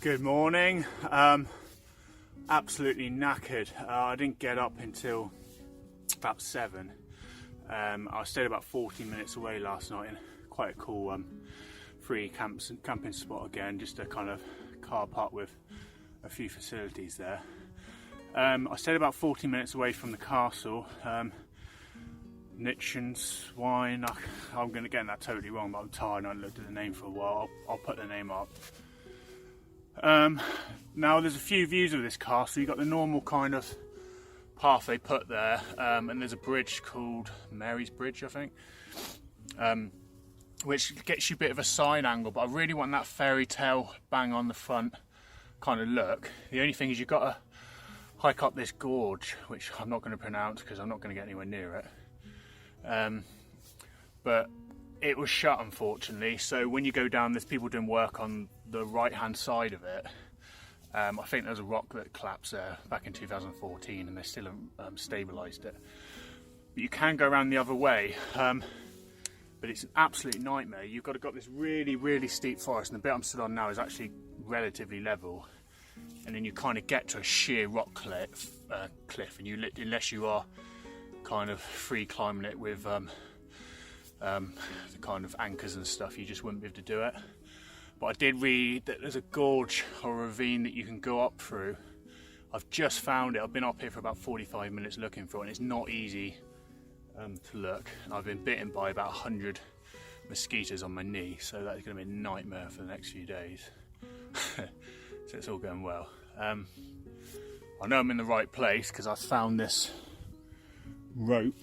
Good morning. Absolutely knackered. I didn't get up until about 7. I stayed about 40 minutes away last night in quite a cool free camping spot again, just a kind of car park with a few facilities there. I stayed about 40 minutes away from the castle. Neuschwanstein, I'm going to get that totally wrong, but I'm tired and I looked at the name for a while. I'll put the name up. Now there's a few views of this castle. You've got the normal kind of path they put there, and there's a bridge called Mary's Bridge, I think, which gets you a bit of a side angle, but I really want that Fairytale bang on the front kind of look. The only thing is you've got to hike up this gorge, which I'm not going to pronounce because I'm not going to get anywhere near it. But it was shut, unfortunately, so when you go down, there's people doing work on the right hand side of it. I think there's a rock that collapsed there back in 2014 and they still haven't stabilised it. But you can go around the other way, but it's an absolute nightmare. You've got this really steep forest, and the bit I'm stood on now is actually relatively level, and then you kind of get to a sheer rock cliff, and unless you are kind of free climbing it with the kind of anchors and stuff, you just wouldn't be able to do it. But I did read that there's a gorge or ravine that you can go up through. I've just found it. I've been up here for about 45 minutes looking for it, and it's not easy to look. I've been bitten by about 100 mosquitoes on my knee, so that's going to be a nightmare for the next few days. So it's all going well. I know I'm in the right place because I found this rope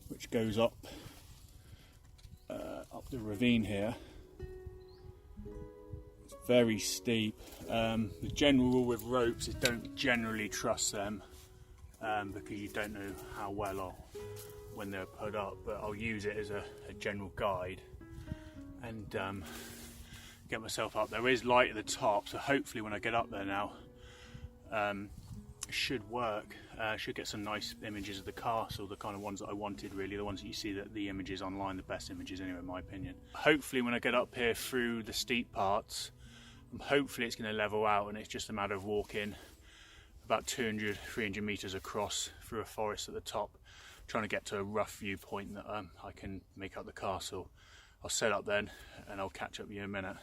which goes up the ravine here. It's very steep. The general rule with ropes is don't generally trust them because you don't know how well or when they're put up, but I'll use it as a general guide and get myself up. There is light at the top, so hopefully when I get up there now, it should work. Should get some nice images of the castle, the kind of ones that I wanted, really, the ones that you see, that the images online, the best images anyway in my opinion. Hopefully when I get up here through the steep parts, hopefully it's going to level out and it's just a matter of walking about 200-300 meters across through a forest at the top, trying to get to a rough viewpoint that I can make out the castle. I'll set up then and I'll catch up with you in a minute.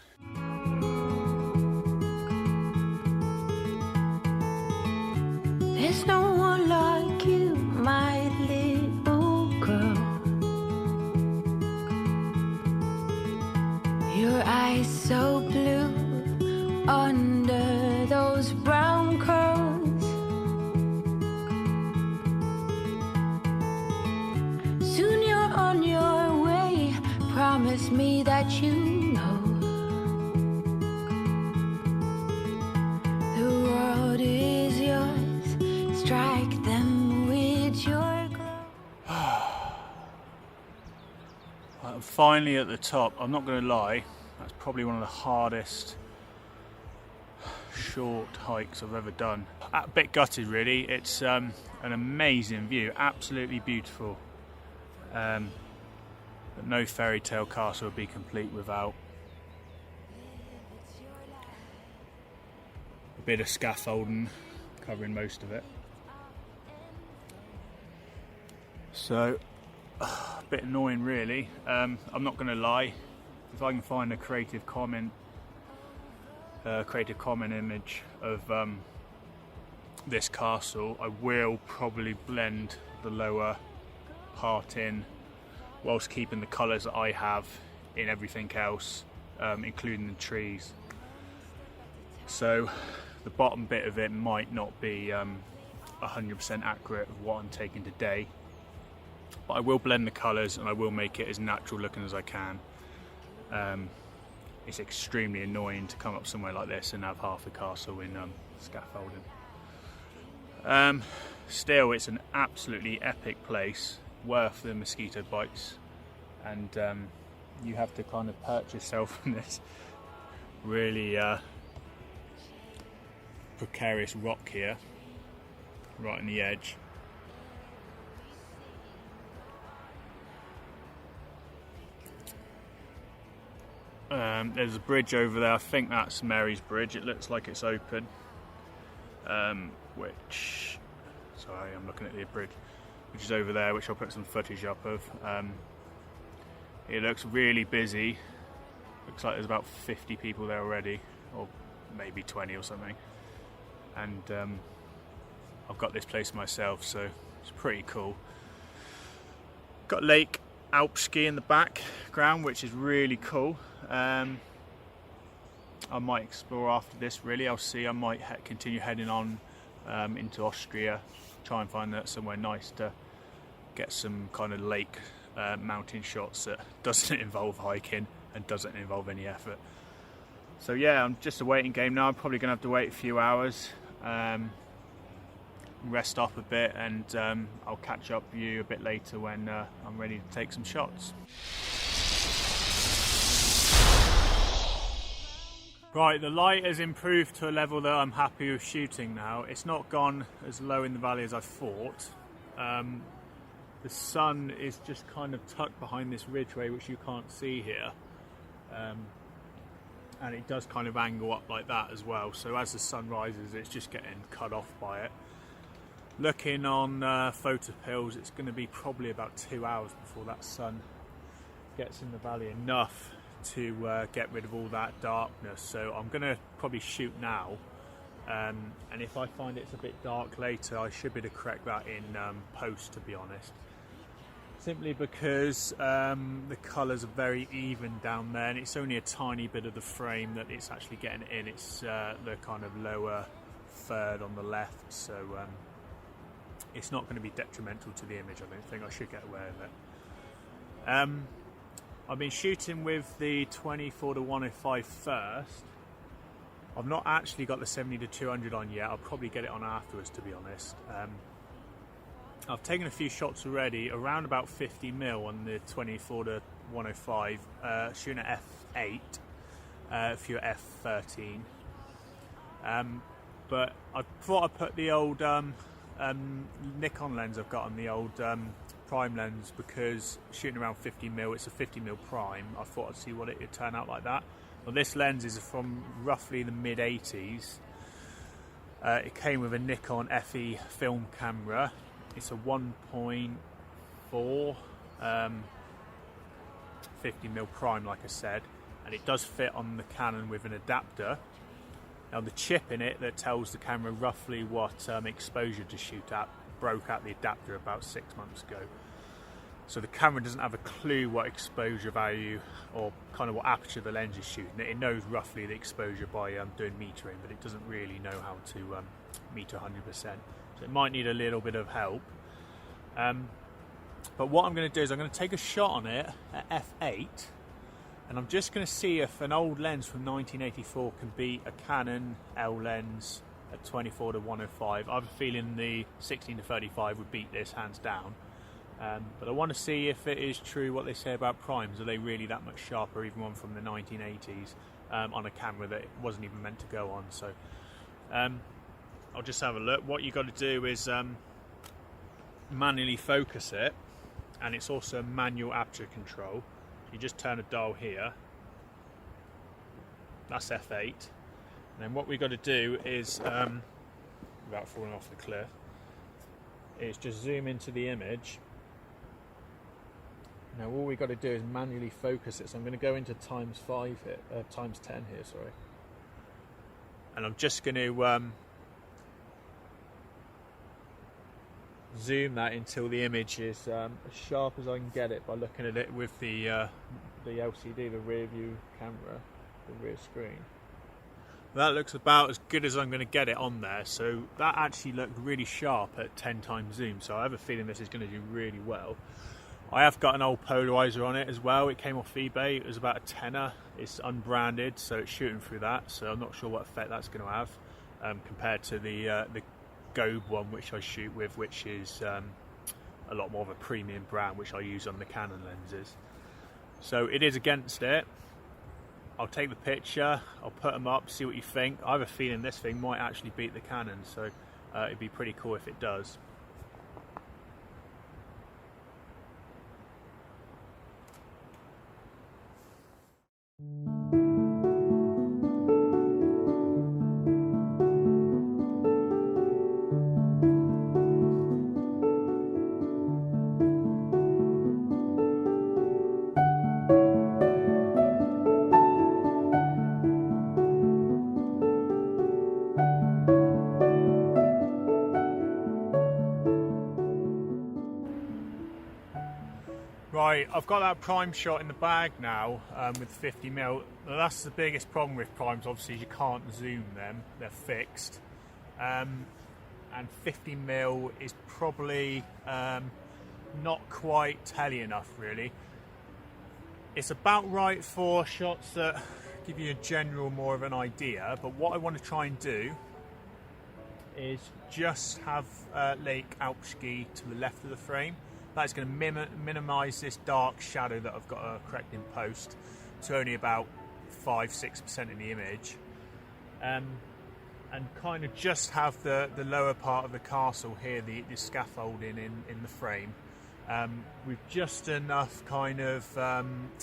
There's no one like you, my little girl. Your eyes so blue under those brown curls. Soon you're on your way, promise me that you know the world is yours. Strike them with your glove. I'm finally at the top. I'm not going to lie, that's probably one of the hardest short hikes I've ever done. A bit gutted really. It's an amazing view, absolutely beautiful. But no Fairytale Castle would be complete without a bit of scaffolding covering most of it. So, a bit annoying really. I'm not going to lie, if I can find a Creative Commons image of this castle, I will probably blend the lower part in whilst keeping the colours that I have in everything else, including the trees. So the bottom bit of it might not be 100% accurate of what I'm taking today, but I will blend the colours and I will make it as natural looking as I can. It's extremely annoying to come up somewhere like this and have half the castle in scaffolding. Still, it's an absolutely epic place, worth the mosquito bites, and you have to kind of perch yourself on this really precarious rock here, right on the edge. There's a bridge over there. I think that's Mary's Bridge. It looks like it's open. Sorry, I'm looking at the bridge, which is over there, which I'll put some footage up of. It looks really busy. Looks like there's about 50 people there already, or maybe 20 or something. And I've got this place myself, so it's pretty cool. Got Lake Alps in the background, which is really cool. I might explore after this, really. I'll see. I might continue heading on into Austria, try and find somewhere nice to get some kind of lake mountain shots that doesn't involve hiking and doesn't involve any effort. So yeah, I'm just a waiting game now. I'm probably going to have to wait a few hours, rest up a bit, and I'll catch up with you a bit later when I'm ready to take some shots. Right, the light has improved to a level that I'm happy with shooting now. It's not gone as low in the valley as I thought. The sun is just kind of tucked behind this ridgeway, which you can't see here. And it does kind of angle up like that as well. So as the sun rises, it's just getting cut off by it. Looking on photopills, it's going to be probably about 2 hours before that sun gets in the valley enough to get rid of all that darkness. So I'm going to probably shoot now, and if I find it's a bit dark later, I should be able to correct that in post, to be honest. Simply because the colours are very even down there, and it's only a tiny bit of the frame that it's actually getting in. It's the kind of lower third on the left, so it's not going to be detrimental to the image. I don't think. I should get away with it. I've been shooting with the 24-105 first. I've not actually got the 70-200 on yet. I'll probably get it on afterwards, to be honest. I've taken a few shots already, around about 50mm on the 24-105, shooting at f8, a few at f13. But I thought I'd put the old Nikon lens I've got on the old prime lens, because shooting around 50mm, it's a 50mm prime. I thought I'd see what it would turn out like that. Well, this lens is from roughly the mid-80s. It came with a Nikon FE film camera. It's a 1.4 50mm prime, like I said, and it does fit on the Canon with an adapter. Now the chip in it that tells the camera roughly what exposure to shoot at broke out the adapter about 6 months ago. So the camera doesn't have a clue what exposure value or kind of what aperture the lens is shooting. It knows roughly the exposure by doing metering, but it doesn't really know how to meter 100%. So it might need a little bit of help. But what I'm going to do is I'm going to take a shot on it at f8, and I'm just going to see if an old lens from 1984 can beat a Canon L lens at 24-105. I have a feeling the 16-35 would beat this hands down. But I want to see if it is true what they say about primes. Are they really that much sharper, even one from the 1980s, on a camera that it wasn't even meant to go on? So I'll just have a look. What you got to do is manually focus it, and it's also manual aperture control. You just turn a dial here. That's f8. And then what we've got to do is, without falling off the cliff, is just zoom into the image. Now all we've got to do is manually focus it. So I'm going to go into times 10 here, sorry. And I'm just going to zoom that until the image is as sharp as I can get it by looking at it with the LCD, the rear view camera, the rear screen. That looks about as good as I'm going to get it on there. So that actually looked really sharp at 10 times zoom. So I have a feeling this is going to do really well. I have got an old polarizer on it as well. It came off eBay. It was about a tenner. It's unbranded, so it's shooting through that. So I'm not sure what effect that's going to have compared to the GORGE one, which I shoot with, which is a lot more of a premium brand, which I use on the Canon lenses. So it is against it. I'll take the picture, I'll put them up, see what you think. I have a feeling this thing might actually beat the Canon, so it'd be pretty cool if it does. Right, I've got that prime shot in the bag now with 50mm. Now that's the biggest problem with primes, obviously you can't zoom them, they're fixed. And 50mm is probably not quite telly enough really. It's about right for shots that give you a general more of an idea, but what I want to try and do is just have Lake Alps to the left of the frame. That's going to minimise this dark shadow that I've got to correct in post to only about 5-6% in the image, and kind of just have the lower part of the castle here, the scaffolding in the frame, with just enough kind of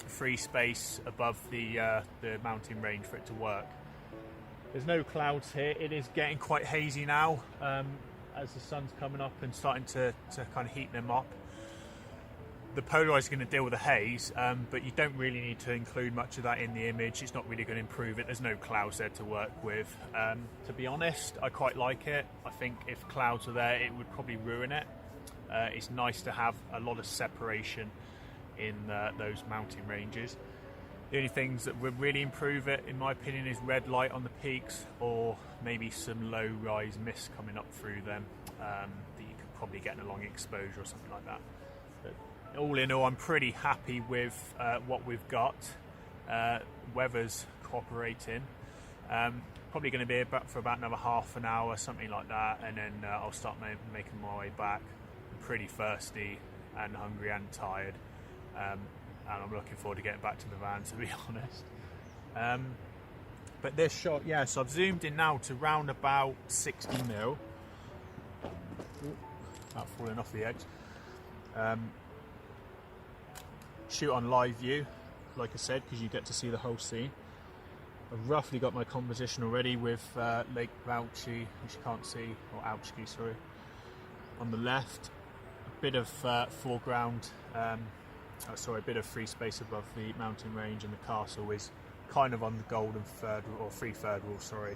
free space above the mountain range for it to work. There's no clouds here. It is getting quite hazy now as the sun's coming up and starting to kind of heat them up. The polarizer is going to deal with the haze, but you don't really need to include much of that in the image. It's not really going to improve it. There's no clouds there to work with. To be honest, I quite like it. I think if clouds were there, it would probably ruin it. It's nice to have a lot of separation in those mountain ranges. The only things that would really improve it, in my opinion, is red light on the peaks, or maybe some low-rise mist coming up through them that you could probably get in a long exposure or something like that. But all in all, I'm pretty happy with what we've got. Weather's cooperating. Probably going to be for about another half an hour, something like that, and then I'll start making my way back. I'm pretty thirsty and hungry and tired, and I'm looking forward to getting back to the van, to be honest. But this shot, yeah, so I've zoomed in now to round about 60mm. About falling off the edge. Shoot on live view, like I said, because you get to see the whole scene. I've roughly got my composition already with Lake Valchi, which you can't see, or Alpski, sorry, on the left. A bit of foreground, a bit of free space above the mountain range, and the castle is kind of on the golden third, or 3/3 rule, sorry,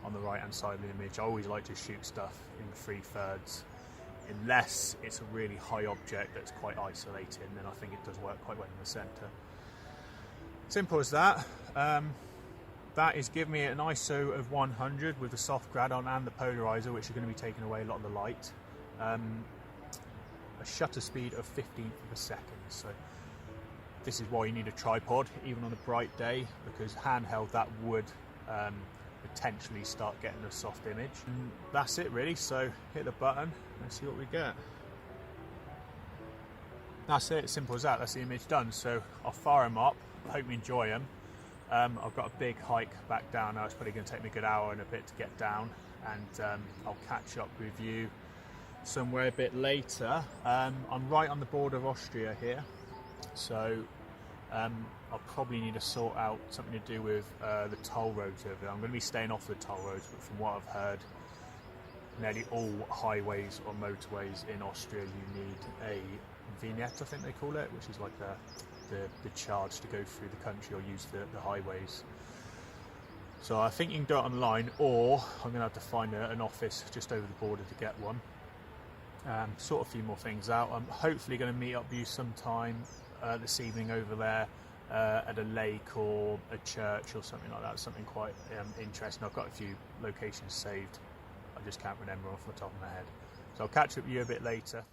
on the right hand side of the image. I always like to shoot stuff in 3/3, unless it's a really high object that's quite isolated, and then I think it does work quite well in the centre. Simple as that. That is giving me an ISO of 100 with the soft grad on and the polarizer, which are going to be taking away a lot of the light. A shutter speed of 15th of a second. So this is why you need a tripod, even on a bright day, because handheld that would potentially start getting a soft image. And that's it really, so hit the button and see what we get. That's it, simple as that. That's the image done. So I'll fire them up, hope you enjoy them. I've got a big hike back down now. It's probably going to take me a good hour and a bit to get down, and I'll catch up with you somewhere a bit later. I'm right on the border of Austria here, so I'll probably need to sort out something to do with the toll roads over there. I'm going to be staying off the toll roads, but from what I've heard, nearly all highways or motorways in Austria you need a vignette, I think they call it, which is like the charge to go through the country or use the highways. So I think you can do it online, or I'm going to have to find an office just over the border to get one. Sort a few more things out. I'm hopefully going to meet up with you sometime this evening over there at a lake or a church or something like that, something quite interesting. I've got a few locations saved, I just can't remember off the top of my head. So I'll catch up with you a bit later.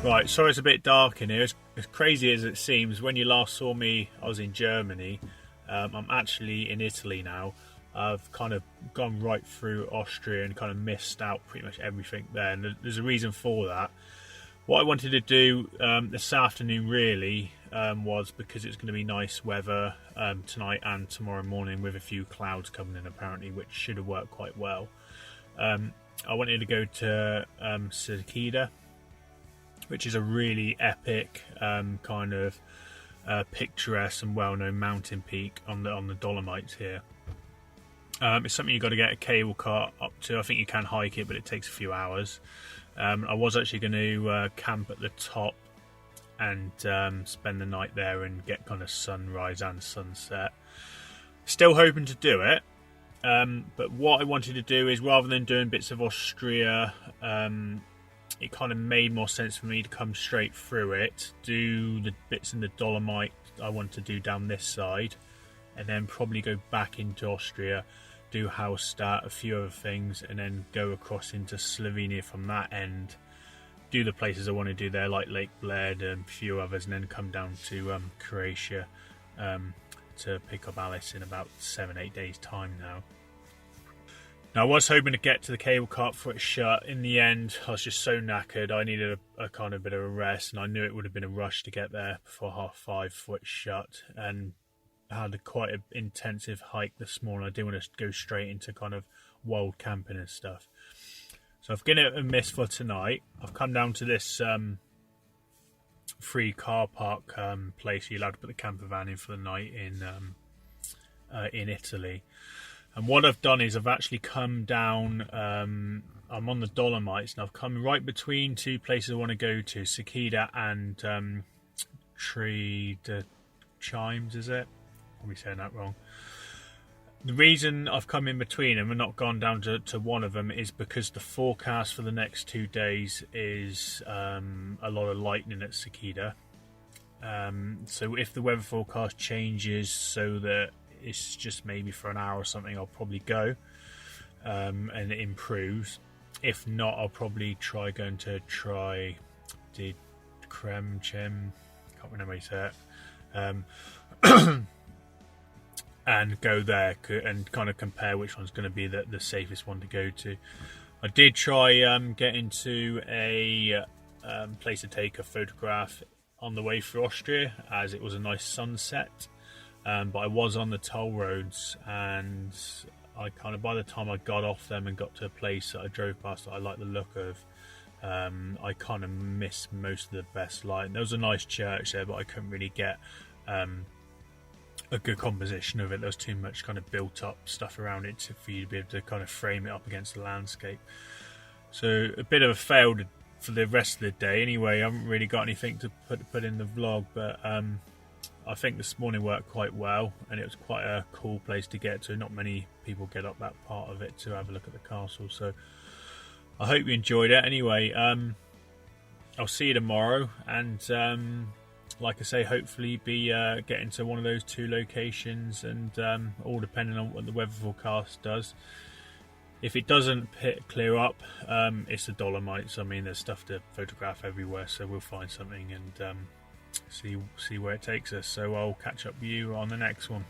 Right, sorry it's a bit dark in here. As crazy as it seems, when you last saw me, I was in Germany. I'm actually in Italy now. I've kind of gone right through Austria and kind of missed out pretty much everything there. And there's a reason for that. What I wanted to do this afternoon really was, because it's going to be nice weather tonight and tomorrow morning with a few clouds coming in apparently, which should have worked quite well. I wanted to go to Cicada, which is a really epic kind of picturesque and well-known mountain peak on the Dolomites here. It's something you've got to get a cable car up to. I think you can hike it, but it takes a few hours. I was actually going to camp at the top and spend the night there and get kind of sunrise and sunset. Still hoping to do it. But what I wanted to do is, rather than doing bits of Austria, it kind of made more sense for me to come straight through it, do the bits in the Dolomite I want to do down this side, and then probably go back into Austria, do Hallstatt, a few other things, and then go across into Slovenia from that end, do the places I want to do there, like Lake Bled and a few others, and then come down to Croatia to pick up Alice in about 7-8 days time now. Now, I was hoping to get to the cable car before it shut. In the end, I was just so knackered. I needed a kind of bit of a rest, and I knew it would have been a rush to get there before 5:30 before it shut. And I had quite an intensive hike this morning. I didn't want to go straight into kind of wild camping and stuff. So I've given it a miss for tonight. I've come down to this free car park place. You're allowed to put the camper van in for the night in Italy. And what I've done is I've actually come down, I'm on the Dolomites, and I've come right between two places I want to go to, Cicada and Tree de Chimes, is it? Probably saying that wrong. The reason I've come in between them and not gone down to one of them is because the forecast for the next 2 days is a lot of lightning at Cicada. So if the weather forecast changes so that it's just maybe for an hour or something, I'll probably go and it improves. If not, I'll probably try the Creme Chem, can't remember how you say it, and go there and kind of compare which one's going to be the safest one to go to. I did try getting to a place to take a photograph on the way through Austria, as it was a nice sunset. But I was on the toll roads, and I kind of, by the time I got off them and got to a place that I drove past that I like the look of, I kind of missed most of the best light. There was a nice church there, but I couldn't really get a good composition of it. There was too much kind of built up stuff around it for you to be able to kind of frame it up against the landscape. So a bit of a fail for the rest of the day. Anyway, I haven't really got anything to put in the vlog, but I think this morning worked quite well, and it was quite a cool place to get to. Not many people get up that part of it to have a look at the castle, so I hope you enjoyed it. Anyway, I'll see you tomorrow, and like I say, hopefully be getting to one of those 2 locations, and all depending on what the weather forecast does. If it doesn't clear up, it's the Dolomites. I mean, there's stuff to photograph everywhere, so we'll find something and see where it takes us. So I'll catch up with you on the next one.